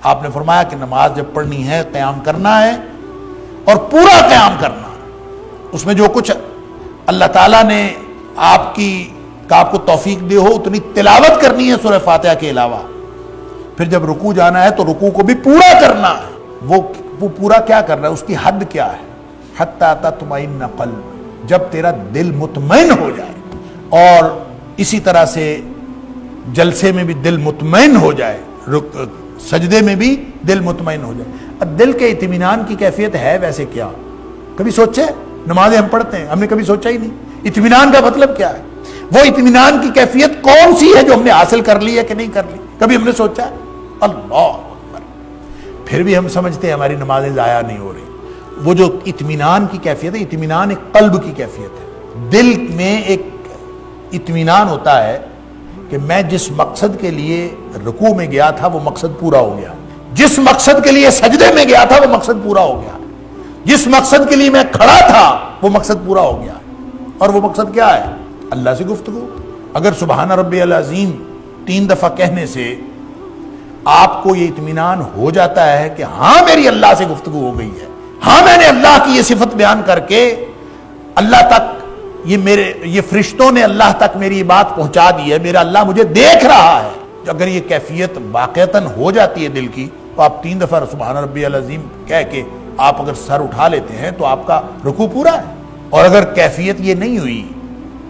آپ نے فرمایا کہ نماز جب پڑھنی ہے قیام کرنا ہے اور پورا قیام کرنا ہے، اس میں جو کچھ اللہ تعالیٰ نے آپ کو توفیق دی ہو اتنی تلاوت کرنی ہے سورہ فاتحہ کے علاوہ. پھر جب رکوع جانا ہے تو رکوع کو بھی پورا کرنا ہے. وہ پورا کیا کر رہا ہے، اس کی حد کیا ہے؟ حتی تطمئن قلب، جب تیرا دل مطمئن ہو جائے. اور اسی طرح سے جلسے میں بھی دل مطمئن ہو جائے، سجدے میں بھی دل مطمئن ہو جائے. اب دل کے اطمینان کی کیفیت ہے ویسے کیا؟ کبھی سوچے؟ نمازیں ہم پڑھتے ہیں، ہم نے کبھی سوچا ہی نہیں اطمینان کا مطلب کیا ہے. وہ اطمینان کی کیفیت کون سی ہے جو ہم نے حاصل کر لی ہے کہ نہیں کر لی؟ کبھی ہم نے سوچا؟ اللہ اکبر. پھر بھی ہم سمجھتے ہیں ہماری نمازیں ضائع نہیں ہو رہی. وہ جو اطمینان کی کیفیت ہے، اطمینان ایک قلب کی کیفیت ہے. دل میں ایک اطمینان ہوتا ہے کہ میں جس مقصد کے لیے رکوع میں گیا تھا وہ مقصد پورا ہو گیا، جس مقصد کے لیے سجدے میں گیا تھا وہ مقصد پورا ہو گیا، جس مقصد کے لیے میں کھڑا تھا وہ مقصد پورا ہو گیا. اور وہ مقصد کیا ہے؟ اللہ سے گفتگو. اگر سبحان ربی العظیم 3 دفعہ کہنے سے آپ کو یہ اطمینان ہو جاتا ہے کہ ہاں میری اللہ سے گفتگو ہو گئی ہے، ہاں میں نے اللہ کی یہ صفت بیان کر کے اللہ تک یہ فرشتوں نے اللہ تک میری یہ بات پہنچا دی ہے، میرا اللہ مجھے دیکھ رہا ہے. اگر یہ کیفیت واقعتاً ہو جاتی ہے دل کی تو آپ 3 دفعہ سبحان ربی العظیم کہہ کے آپ اگر سر اٹھا لیتے ہیں تو آپ کا رکوع پورا ہے. اور اگر کیفیت یہ نہیں ہوئی،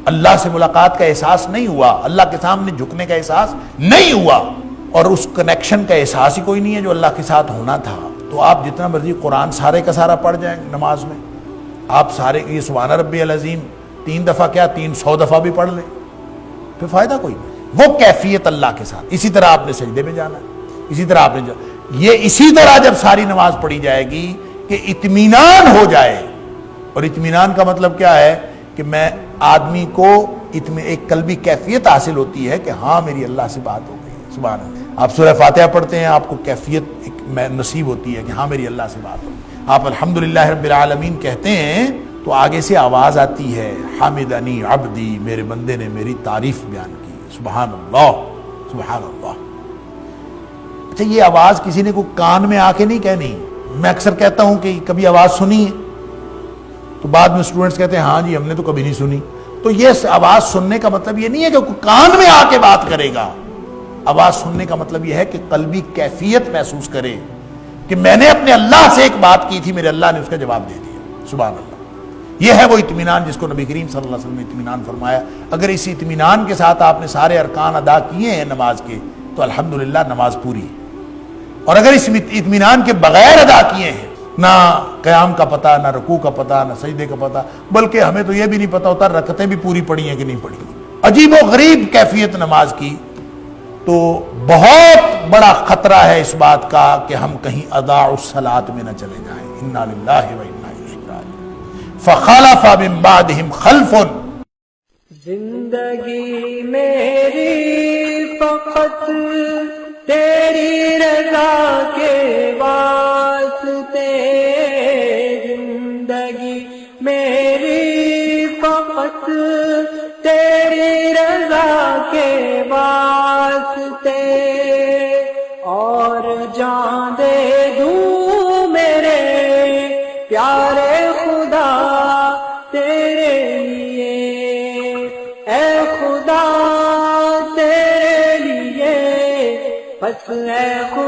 اللہ سے ملاقات کا احساس نہیں ہوا، اللہ کے سامنے جھکنے کا احساس نہیں ہوا، اور اس کنیکشن کا احساس ہی کوئی نہیں ہے جو اللہ کے ساتھ ہونا تھا، تو آپ جتنا مرضی قرآن سارے کا سارا پڑھ جائیں نماز میں، آپ سارے یہ سبحان ربی العظیم 3 دفعہ کیا 300 دفعہ بھی پڑھ لیں، پھر فائدہ کوئی نہیں. وہ کیفیت اللہ کے ساتھ. اسی طرح آپ نے سجدے میں جانا ہے، اسی طرح آپ نے یہ اسی طرح جب ساری نماز پڑھی جائے گی کہ اطمینان ہو جائے. اور اطمینان کا مطلب کیا ہے؟ کہ میں آدمی کو ایک قلبی کیفیت حاصل ہوتی ہے کہ ہاں میری اللہ سے بات ہو گئی. سبحان اللہ. آپ سورہ فاتحہ پڑھتے ہیں، آپ کو کیفیت نصیب ہوتی ہے کہ ہاں میری اللہ سے بات ہو. آپ الحمدللہ رب العالمین کہتے ہیں تو آگے سے آواز آتی ہے، حامدنی عبدی، میرے بندے نے میری تعریف بیان کی. سبحان اللہ سبحان اللہ. اچھا، یہ آواز کسی نے کوئی کان میں آ کے نہیں کہنی. میں اکثر کہتا ہوں کہ کبھی آواز سنی ہے تو بعد میں اسٹوڈنٹس کہتے ہیں ہاں جی ہم نے تو کبھی نہیں سنی. تو یہ آواز سننے کا مطلب یہ نہیں ہے کہ کوئی کان میں آ کے بات کرے گا. آواز سننے کا مطلب یہ ہے کہ قلبی کیفیت محسوس کرے کہ میں نے اپنے اللہ سے ایک بات کی تھی، میرے اللہ نے اس کا جواب دے دیا. سبحان اللہ. یہ ہے وہ اطمینان جس کو نبی کریم صلی اللہ علیہ وسلم نے اطمینان فرمایا. اگر اس اطمینان کے ساتھ آپ نے سارے ارکان ادا کیے ہیں نماز کے تو الحمدللہ نماز پوری ہے. اور اگر اس اطمینان کے بغیر ادا کیے ہیں، نہ قیام کا پتہ، نہ رکوع کا پتہ، نہ سجدے کا پتہ، بلکہ ہمیں تو یہ بھی نہیں پتہ ہوتا رکعتیں بھی پوری پڑھی ہیں کہ نہیں پڑھی، عجیب و غریب کیفیت نماز کی، تو بہت بڑا خطرہ ہے اس بات کا کہ ہم کہیں اضاعوا الصلاۃ میں نہ چلے جائیں. انا للہ و انا الیہ راجعون. فخلف من بعدہم خلف. زندگی میری فقط تیری رضا کے واسطے، زندگی میری فقط تیری رضا کے واسطے، اور جان دے دوں میرے پیارے خدا تیرے لیے، اے خدا تیرے لیے، بس اے خدا